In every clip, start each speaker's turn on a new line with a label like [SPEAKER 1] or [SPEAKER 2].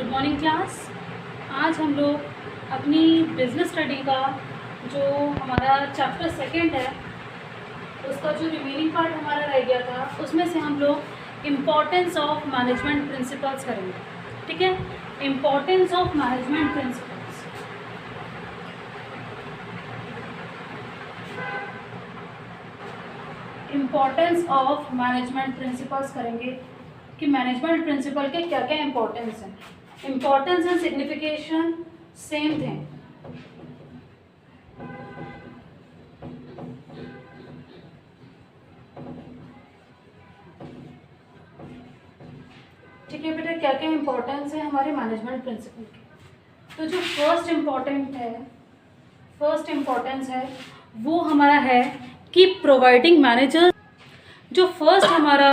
[SPEAKER 1] Good morning class. आज हम लोग अपनी बिजनेस स्टडी का जो हमारा चैप्टर सेकंड है उसका जो रिमेनिंग पार्ट हमारा रह गया था उसमें से हम लोग इम्पॉर्टेंस ऑफ मैनेजमेंट प्रिंसिपल्स करेंगे। ठीक है, importance of management principles. Importance of management principles करेंगे कि मैनेजमेंट प्रिंसिपल के क्या क्या इम्पोर्टेंस हैं। Importance and signification same thing. ठीक है बेटा, क्या क्या इम्पोर्टेंस है हमारे मैनेजमेंट प्रिंसिपल के। तो जो फर्स्ट इम्पोर्टेंस है वो हमारा है कि प्रोवाइडिंग मैनेजर। जो फर्स्ट हमारा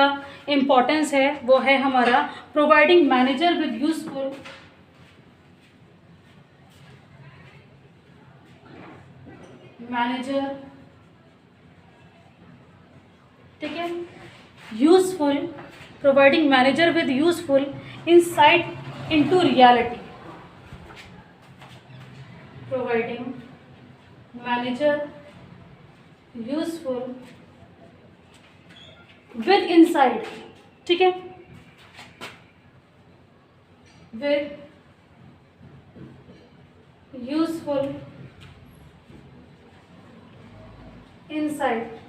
[SPEAKER 1] इम्पोर्टेंस है वो है हमारा providing manager with useful manager. ठीक है, useful, providing manager with useful insight into reality. Providing manager useful with insight. ठीक है, with useful insight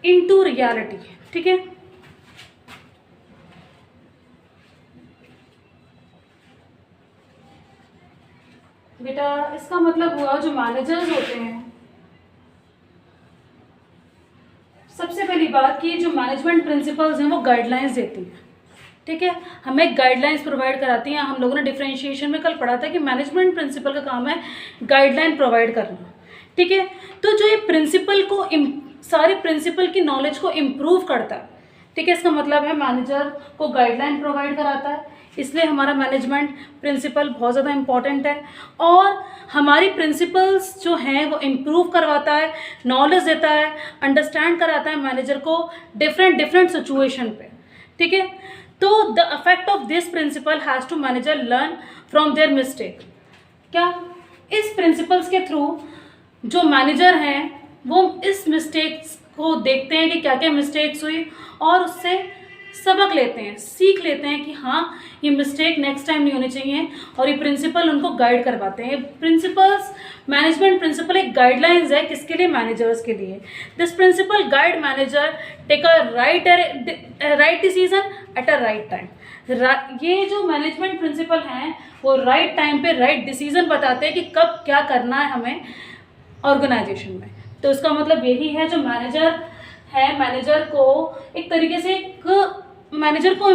[SPEAKER 1] into reality. ठीक है, बेटा इसका मतलब हुआ जो मैनेजर्स होते हैं, सबसे पहली बात कि जो मैनेजमेंट प्रिंसिपल्स हैं वो गाइडलाइंस देती हैं। ठीक है, हमें गाइडलाइंस प्रोवाइड कराती हैं। हम लोगों ने डिफरेंशिएशन में कल पढ़ा था कि मैनेजमेंट प्रिंसिपल का काम है गाइडलाइन प्रोवाइड करना। ठीक है, तो जो ये प्रिंसिपल को सारे प्रिंसिपल की नॉलेज को इम्प्रूव करता है। ठीक है, इसका मतलब है मैनेजर को गाइडलाइन प्रोवाइड कराता है, इसलिए हमारा मैनेजमेंट प्रिंसिपल बहुत ज़्यादा इम्पॉर्टेंट है। और हमारी प्रिंसिपल्स जो हैं वो इम्प्रूव करवाता है, नॉलेज देता है, अंडरस्टैंड कराता है मैनेजर को डिफरेंट सिचुएशन पे। ठीक है, तो the effect of this principle has to manager learn from their mistake. क्या इस प्रिंसिपल्स के थ्रू जो मैनेजर हैं वो इस मिस्टेक्स को देखते हैं कि क्या क्या मिस्टेक्स हुई और उससे सबक लेते हैं, सीख लेते हैं कि हाँ ये मिस्टेक नेक्स्ट टाइम नहीं होनी चाहिए, और ये प्रिंसिपल उनको गाइड करवाते हैं। प्रिंसिपल्स, मैनेजमेंट प्रिंसिपल एक गाइडलाइंस है किसके लिए? मैनेजर्स के लिए। This principle guide manager take a right decision at a right time. ये जो मैनेजमेंट प्रिंसिपल हैं वो राइट टाइम पे राइट डिसीजन बताते हैं कि कब क्या करना है हमें ऑर्गेनाइजेशन में। तो इसका मतलब यही है जो मैनेजर है, मैनेजर को एक तरीके से मैनेजर को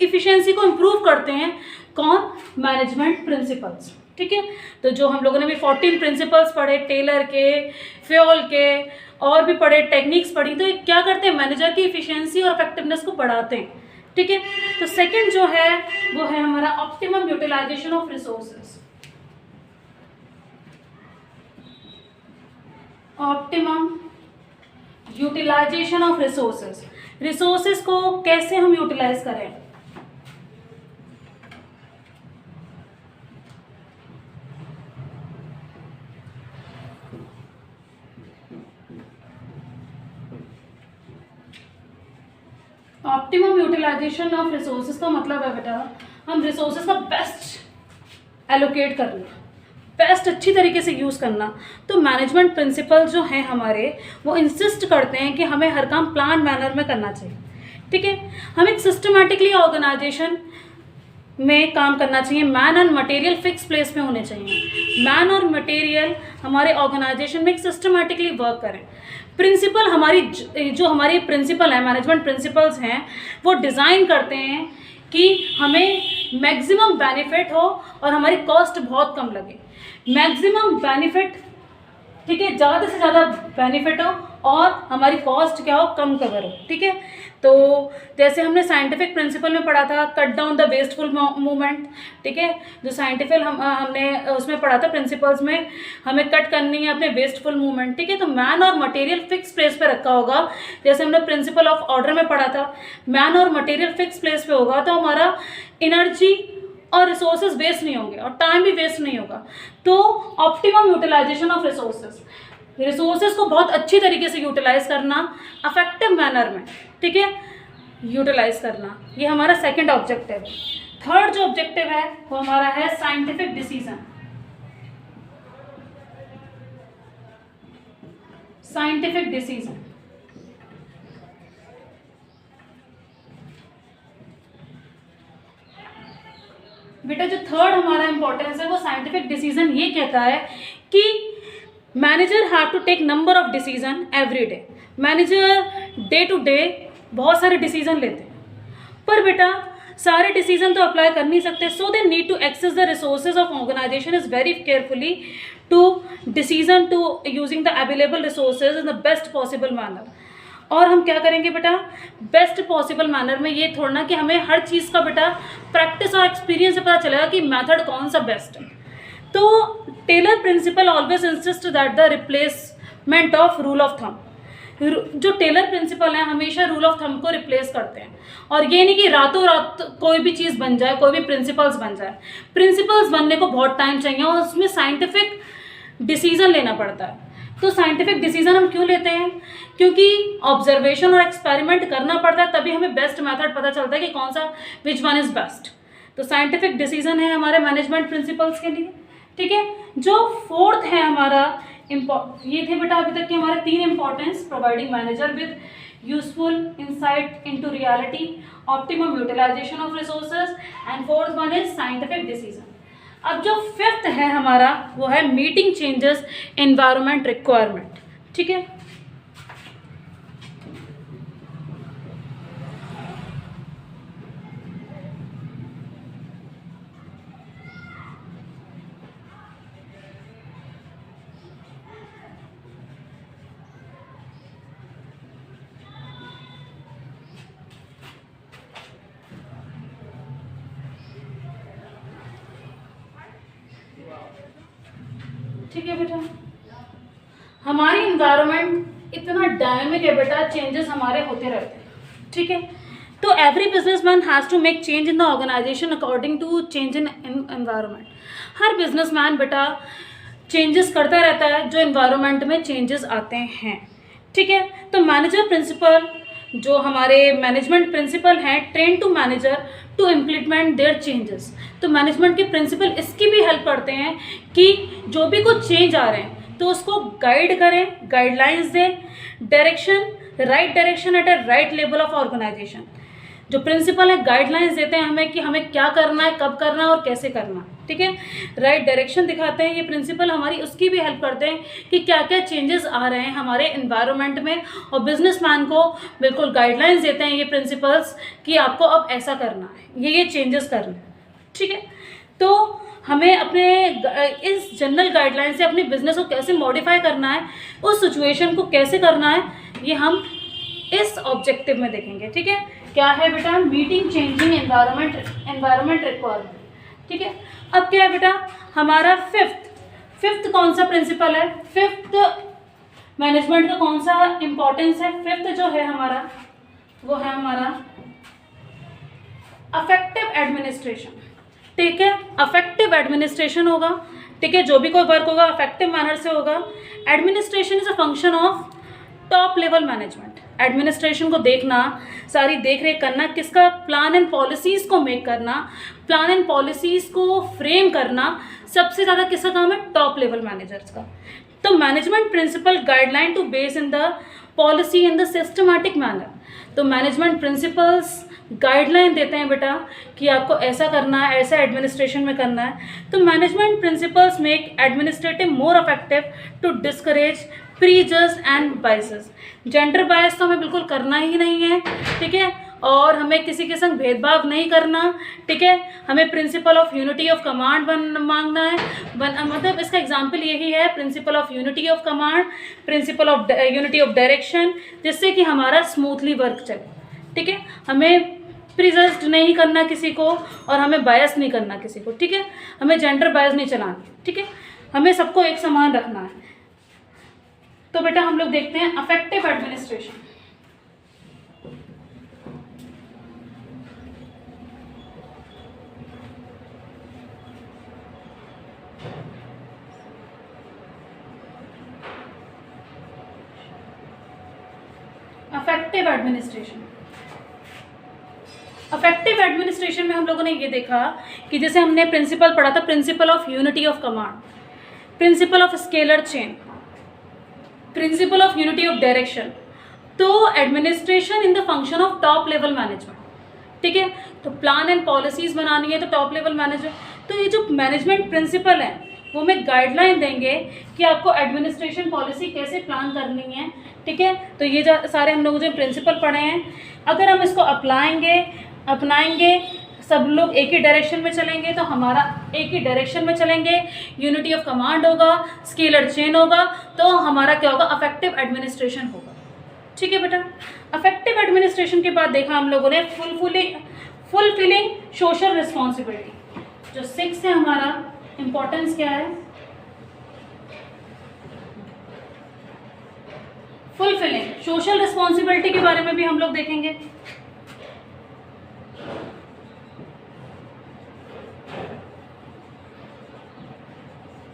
[SPEAKER 1] इफिशिएंसी को इम्प्रूव करते हैं। कौन? Management principles. ठीक है, तो जो हम लोगों ने भी 14 प्रिंसिपल्स पढ़े, टेलर के, फ्योल के, और भी पढ़े, टेक्निक्स पढ़ी, तो ये क्या करते हैं? मैनेजर की इफिशिएंसी और इफेक्टिवनेस को बढ़ाते हैं। ठीक है, तो सेकंड जो है वो है हमारा optimum utilization of resources. Optimum utilization of resources. Resources को कैसे हम यूटिलाइज करें? ऑप्टिमम यूटिलाइजेशन ऑफ रिसोर्सेज का मतलब है बेटा हम रिसोर्सेज का बेस्ट एलोकेट करना, बेस्ट अच्छी तरीके से यूज़ करना। तो मैनेजमेंट प्रिंसिपल जो हैं हमारे वो इंसिस्ट करते हैं कि हमें हर काम प्लान मैनर में करना चाहिए। ठीक है, हमें सिस्टमैटिकली ऑर्गेनाइजेशन में काम करना चाहिए। Man and material fix place में होने चाहिए। मैन और मटेरियल हमारे ऑर्गेनाइजेशन में एक सिस्टमैटिकली वर्क करें। प्रिंसिपल जो हमारी प्रिंसिपल है, मैनेजमेंट प्रिंसिपल्स हैं, वो डिज़ाइन करते हैं कि हमें मैक्सिमम बेनिफिट हो और हमारी कॉस्ट बहुत कम लगे। मैक्सिमम बेनिफिट ठीक है, ज़्यादा से ज़्यादा बेनिफिट हो और हमारी कॉस्ट क्या हो, कम कवर हो। ठीक है, तो जैसे हमने साइंटिफिक प्रिंसिपल में पढ़ा था, cut down the wasteful movement. ठीक है, जो साइंटिफिक हमने उसमें पढ़ा था प्रिंसिपल्स में, हमें कट करनी है अपने वेस्टफुल मूवमेंट। ठीक है, तो मैन और मटेरियल फिक्स प्लेस पे रखा होगा, जैसे हमने प्रिंसिपल ऑफ ऑर्डर में पढ़ा था, मैन और मटेरियल फिक्स प्लेस पे होगा तो हमारा एनर्जी और रिसोर्सेज वेस्ट नहीं होंगे और टाइम भी वेस्ट नहीं होगा। तो ऑप्टिमम यूटिलाइजेशन ऑफ रिसोर्सेज को बहुत अच्छी तरीके से यूटिलाइज करना, अफेक्टिव मैनर में, ठीक है, यूटिलाइज करना, ये हमारा सेकंड ऑब्जेक्टिव है। थर्ड जो ऑब्जेक्टिव है वो हमारा है साइंटिफिक डिसीजन। साइंटिफिक डिसीजन बेटा, जो थर्ड हमारा इंपॉर्टेंस है वो साइंटिफिक डिसीजन ये कहता है कि manager have to take number of decision every day. Manager day to day बहुत सारे डिसीजन लेते हैं, पर बेटा सारे डिसीजन तो अप्लाई कर नहीं सकते, so they need to access the resources of organization is very carefully to decision to using the available resources in the best possible manner. और हम क्या करेंगे बेटा, बेस्ट पॉसिबल मैनर में, ये थोड़ा ना कि हमें हर चीज़ का बेटा प्रैक्टिस और एक्सपीरियंस से पता चलेगा कि मेथड कौन सा बेस्ट है। तो Taylor principle always insist that the replacement of rule of thumb. जो टेलर प्रिंसिपल है हमेशा रूल ऑफ थंब को रिप्लेस करते हैं, और ये नहीं कि रातों रात कोई भी चीज़ बन जाए, कोई भी प्रिंसिपल्स बन जाए। प्रिंसिपल्स बनने को बहुत टाइम चाहिए और उसमें साइंटिफिक डिसीजन लेना पड़ता है। तो साइंटिफिक डिसीजन हम क्यों लेते हैं, क्योंकि ऑब्जर्वेशन और एक्सपेरिमेंट करना पड़ता है, तभी हमें बेस्ट मेथड पता चलता है कि कौन सा विच वन इज बेस्ट। तो साइंटिफिक डिसीजन है हमारे मैनेजमेंट प्रिंसिपल्स के लिए। ठीक है, जो फोर्थ है हमारा ये थे बेटा अभी तक के हमारे 3 importance, providing manager with useful insight into reality, optimum utilization of resources, and fourth one is scientific decision. अब जो फिफ्थ है हमारा वो है मीटिंग चेंजेस एनवायरनमेंट रिक्वायरमेंट। ठीक है, ठीक है बेटा, हमारी इन्वायरमेंट इतना डायनेमिक है बेटा, चेंजेस हमारे होते रहते हैं। ठीक है, तो every businessman has to make change in the organization according to change in environment. हर बिजनेसमैन बेटा चेंजेस करता रहता है जो एनवायरनमेंट में चेंजेस आते हैं। ठीक है, तो मैनेजर प्रिंसिपल जो हमारे मैनेजमेंट प्रिंसिपल हैं, train to manager to implement their changes. तो मैनेजमेंट के प्रिंसिपल इसकी भी हेल्प करते हैं कि जो भी कुछ चेंज आ रहे हैं तो उसको गाइड करें, गाइडलाइंस दें, right direction at a right level of organization. जो प्रिंसिपल है गाइडलाइंस देते हैं हमें कि हमें क्या करना है, कब करना है और कैसे करना है। ठीक है, राइट डायरेक्शन दिखाते हैं ये प्रिंसिपल, हमारी उसकी भी हेल्प करते हैं कि क्या क्या चेंजेस आ रहे हैं हमारे इन्वायरमेंट में, और बिजनेसमैन को बिल्कुल गाइडलाइंस देते हैं ये प्रिंसिपल्स कि आपको अब ऐसा करना है, ये चेंजेस करना है। ठीक है, तो हमें अपने इस जनरल गाइडलाइन से अपने बिजनेस को कैसे मॉडिफाई करना है, उस सिचुएशन को कैसे करना है, ये हम इस ऑब्जेक्टिव में देखेंगे। ठीक है, क्या है बेटा, मीटिंग चेंजिंग एनवायरनमेंट रिक्वायरमेंट। ठीक है, अब क्या है बेटा हमारा फिफ्थ कौन सा प्रिंसिपल है, फिफ्थ मैनेजमेंट का कौन सा इंपॉर्टेंस है, फिफ्थ जो है हमारा वो है हमारा अफेक्टिव एडमिनिस्ट्रेशन। ठीक है, अफेक्टिव एडमिनिस्ट्रेशन होगा। ठीक है, जो भी कोई वर्क होगा अफेक्टिव मैनर से होगा। Administration is a function of top level management. Administration को देखना, सारी देख रेख करना, किसका प्लान एंड पॉलिसीज़ को मेक करना, प्लान एंड पॉलिसीज़ को फ्रेम करना, सबसे ज़्यादा किसका काम है, टॉप लेवल मैनेजर्स का। तो management principle guideline to base in the policy in the systematic manner. तो मैनेजमेंट प्रिंसिपल्स गाइडलाइन देते हैं बेटा कि आपको ऐसा करना है, ऐसा एडमिनिस्ट्रेशन में करना है। तो management principles make administrative more effective to discourage prejudice and biases. Gender bias तो हमें बिल्कुल करना ही नहीं है। ठीक है, और हमें किसी के संग भेदभाव नहीं करना, ठीक है। हमें principal of unity of command मांगना है, मतलब इसका एग्जाम्पल यही है, principal of unity of command, principle of unity of direction, जिससे कि हमारा स्मूथली वर्क चले, ठीक है। हमें प्रिजस्ट नहीं करना किसी को और हमें बायस नहीं करना किसी को, ठीक है। हमें जेंडर बायस नहीं चलानी, ठीक है। हमें सबको एक समान रखना है। तो बेटा हम लोग देखते हैं affective administration. Affective administration, affective administration में हम लोगों ने ये देखा कि जैसे हमने प्रिंसिपल पढ़ा था, principle of unity of command, principle of scalar chain, principle of unity of direction. तो administration in the function of top level management, ठीक है। तो प्लान एंड पॉलिसीज बनानी है तो टॉप लेवल मैनेजर, तो ये जो मैनेजमेंट प्रिंसिपल है वो हमें गाइडलाइन देंगे कि आपको एडमिनिस्ट्रेशन पॉलिसी कैसे प्लान करनी है, ठीक है। तो ये जो सारे हम लोग जो प्रिंसिपल पढ़े हैं, अगर हम इसको अपनाएंगे, सब लोग एक ही डायरेक्शन में चलेंगे तो हमारा एक ही डायरेक्शन में चलेंगे, यूनिटी ऑफ कमांड होगा, स्केलर चेन होगा, तो हमारा क्या होगा, अफेक्टिव एडमिनिस्ट्रेशन होगा, ठीक है बेटा। अफेक्टिव एडमिनिस्ट्रेशन के बाद देखा हम लोगों ने फुलफिलिंग सोशल रिस्पॉन्सिबिलिटी। जो 6 है हमारा इम्पोर्टेंस क्या है, फुलफिलिंग सोशल रिस्पॉन्सिबिलिटी के बारे में भी हम लोग देखेंगे।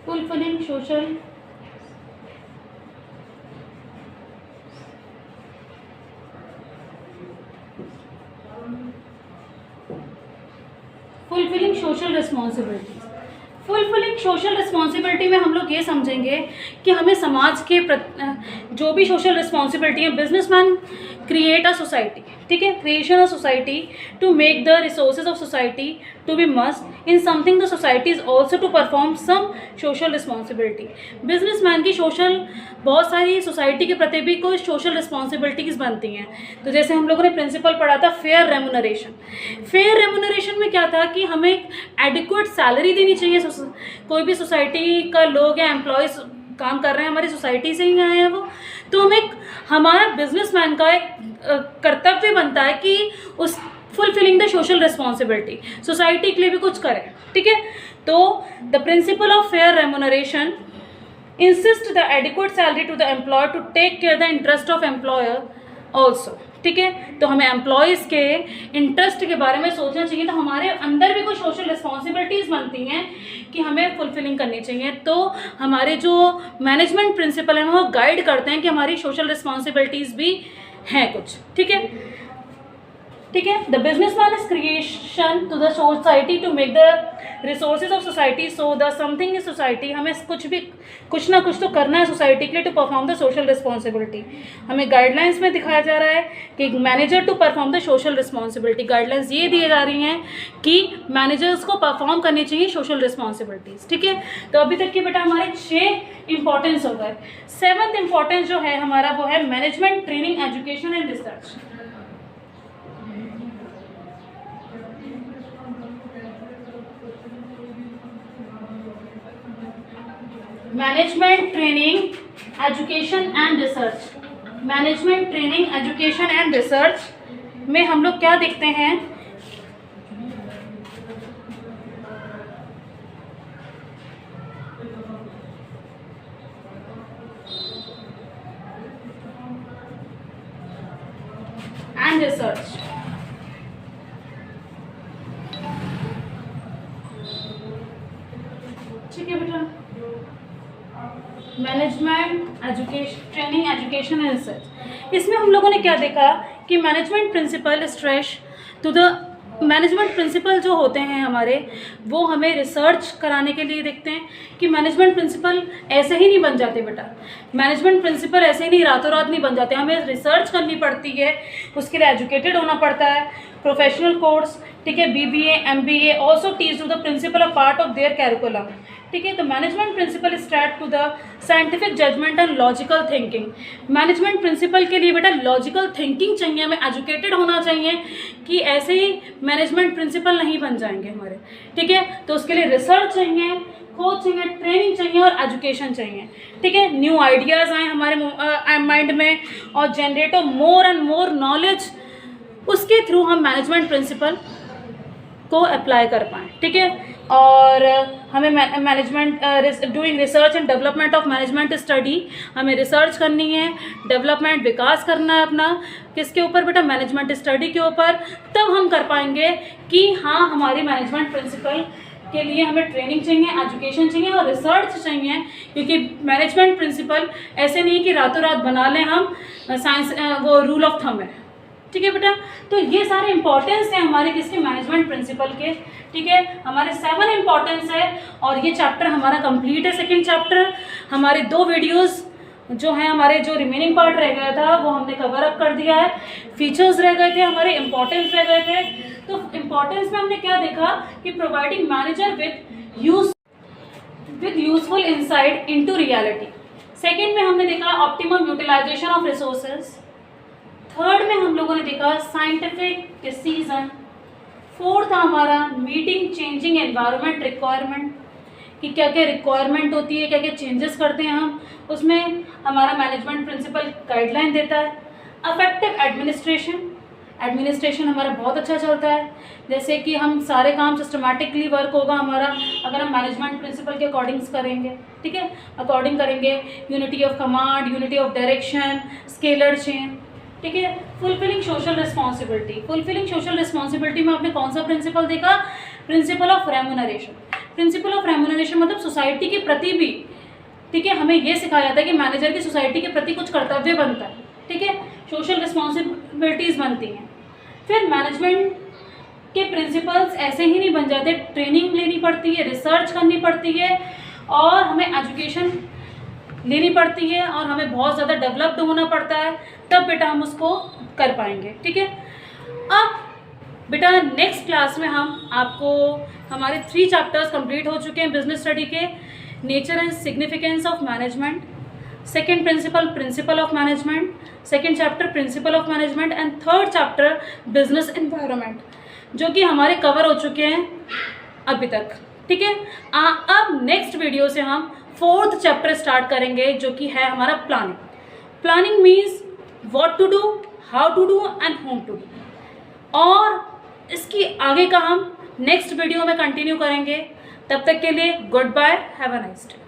[SPEAKER 1] Fulfilling social responsibility. Fulfilling social responsibility में हम लोग ये समझेंगे कि हमें समाज के जो भी सोशल रिस्पॉन्सिबिलिटी है, बिजनेसमैन क्रिएट अ सोसाइटी, ठीक है, creation of society to make the resources of society to be must in something the society is also to perform some social responsibility. Businessman की बहुत सारी सोसाइटी के प्रति भी कोई सोशल रिस्पॉन्सिबिलिटीज़ बनती हैं। तो जैसे हम लोगों ने प्रिंसिपल पढ़ा था फेयर रेमुनरेशन। फेयर रेमुनरेशन में क्या था कि हमें एडिक्वेट सैलरी देनी चाहिए। कोई भी सोसाइटी का लोग या एम्प्लॉयज़ काम कर रहे हैं, हमारी सोसाइटी से ही आए हैं वो, तो हमारा बिजनेसमैन का एक कर्तव्य बनता है कि उस fulfilling the social responsibility, society के लिए भी कुछ करें, ठीक है। तो the principle of fair remuneration insist the adequate salary to the employer to take care the interest of employer also, ठीक है। तो हमें एम्प्लॉयज़ के इंटरेस्ट के बारे में सोचना चाहिए। तो हमारे अंदर भी कुछ सोशल रिस्पॉन्सिबिलिटीज़ बनती हैं कि हमें फुलफिलिंग करनी चाहिए। तो हमारे जो मैनेजमेंट प्रिंसिपल हैं वो गाइड करते हैं कि हमारी सोशल रिस्पॉन्सिबिलिटीज़ भी हैं कुछ, ठीक है, ठीक है। The businessman is creation to the society to make the resources of society so the something in society. हमें कुछ ना कुछ तो करना है सोसाइटी के लिए to perform the social responsibility. हमें गाइडलाइंस में दिखाया जा रहा है कि manager to perform the social responsibility. Guidelines ये दी जा रही हैं कि मैनेजर्स को परफॉर्म करनी चाहिए सोशल रिस्पॉन्सिबिलिटीज़, ठीक है। तो अभी तक के बेटा हमारे 6 इंपॉर्टेंस हो गए। 7th इंपॉर्टेंस जो है हमारा वो है management training education and research. Management training education and research. Management training education and research में हम लोग क्या देखते हैं, एंड रिसर्च। ठीक है बेटा, management education training education and research. इसमें हम लोगों ने क्या देखा कि management principle stress to the management principle जो होते हैं हमारे, वो हमें रिसर्च कराने के लिए देखते हैं कि मैनेजमेंट प्रिंसिपल ऐसे ही नहीं बन जाते बेटा। मैनेजमेंट प्रिंसिपल ऐसे ही नहीं रातों रात नहीं बन जाते, हमें रिसर्च करनी पड़ती है, उसके लिए एजुकेटेड होना पड़ता है, प्रोफेशनल कोर्स, ठीक है, BBA MBA also teach to the principle a part of their curriculum, ठीक है। तो management principle start to the scientific judgement and logical thinking. Management principle के लिए बेटा लॉजिकल थिंकिंग चाहिए, हमें एजुकेटेड होना चाहिए कि ऐसे ही मैनेजमेंट प्रिंसिपल नहीं बन जाएंगे हमारे, ठीक है। तो उसके लिए रिसर्च चाहिए, खोज चाहिए, ट्रेनिंग चाहिए और एजुकेशन चाहिए, ठीक है। न्यू आइडियाज़ आए हमारे माइंड में और generate more and more knowledge, उसके थ्रू हम मैनेजमेंट प्रिंसिपल को अप्लाई कर पाएँ, ठीक है। और हमें management doing research and development of management study, हमें रिसर्च करनी है, डेवलपमेंट विकास करना है अपना, किसके ऊपर बेटा, मैनेजमेंट स्टडी के ऊपर। तब हम कर पाएंगे कि हाँ हमारी मैनेजमेंट प्रिंसिपल के लिए हमें ट्रेनिंग चाहिए, एजुकेशन चाहिए और रिसर्च चाहिए, क्योंकि मैनेजमेंट प्रिंसिपल ऐसे नहीं कि रातों रात बना लें हम, साइंस वो रूल ऑफ थंब है, ठीक है बेटा। तो ये सारे इंपॉर्टेंस हैं हमारे किसके, मैनेजमेंट प्रिंसिपल के, ठीक है। हमारे 7 इंपॉर्टेंस है और ये चैप्टर हमारा कंप्लीट है। सेकंड चैप्टर हमारे 2 वीडियोस जो हैं, हमारे जो रिमेनिंग पार्ट रह गया था वो हमने कवर अप कर दिया है। फीचर्स रह गए थे हमारे, इंपॉर्टेंस रह गए थे। तो इंपॉर्टेंस में हमने क्या देखा कि providing manager with useful insight into reality. Second में हमने देखा optimum utilization of resources. Third में हम लोगों ने देखा साइंटिफिक डिसीजन। फोर्थ हमारा मीटिंग चेंजिंग एनवायरनमेंट रिक्वायरमेंट, कि क्या क्या रिक्वायरमेंट होती है, क्या क्या चेंजेस करते हैं हम, उसमें हमारा मैनेजमेंट प्रिंसिपल गाइडलाइन देता है। अफेक्टिव एडमिनिस्ट्रेशन हमारा बहुत अच्छा चलता है, जैसे कि हम सारे काम सिस्टमैटिकली वर्क होगा हमारा अगर हम मैनेजमेंट प्रिंसिपल के अकॉर्डिंग्स करेंगे, ठीक है, अकॉर्डिंग करेंगे। Unity of command, unity of direction, scalar chain, ठीक है। फुलफिलिंग सोशल रिस्पॉन्सिबिलिटी में आपने कौन सा प्रिंसिपल देखा, principle of remuneration. Principle of remuneration मतलब सोसाइटी के प्रति भी, ठीक है, हमें ये सिखाया जाता है कि मैनेजर की सोसाइटी के प्रति कुछ कर्तव्य बनता है, ठीक है, सोशल रिस्पॉन्सिबिलिटीज़ बनती हैं। फिर मैनेजमेंट के प्रिंसिपल्स ऐसे ही नहीं बन जाते, ट्रेनिंग लेनी पड़ती है, रिसर्च करनी पड़ती है और हमें एजुकेशन लेनी पड़ती है और हमें बहुत ज़्यादा डेवलप्ड होना पड़ता है, तब बेटा हम उसको कर पाएंगे, ठीक है। अब बेटा नेक्स्ट क्लास में हम आपको हमारे 3 चैप्टर्स कंप्लीट हो चुके हैं बिजनेस स्टडी के। Nature and significance of management, second principle of management, second chapter principle of management and third chapter business environment, जो कि हमारे कवर हो चुके हैं अभी तक, ठीक है। अब नेक्स्ट वीडियो से हम 4th चैप्टर स्टार्ट करेंगे, जो कि है हमारा planning means what to do, how to do and home to do, और इसकी आगे का हम नेक्स्ट वीडियो में कंटिन्यू करेंगे। तब तक के लिए good bye, have a nice day.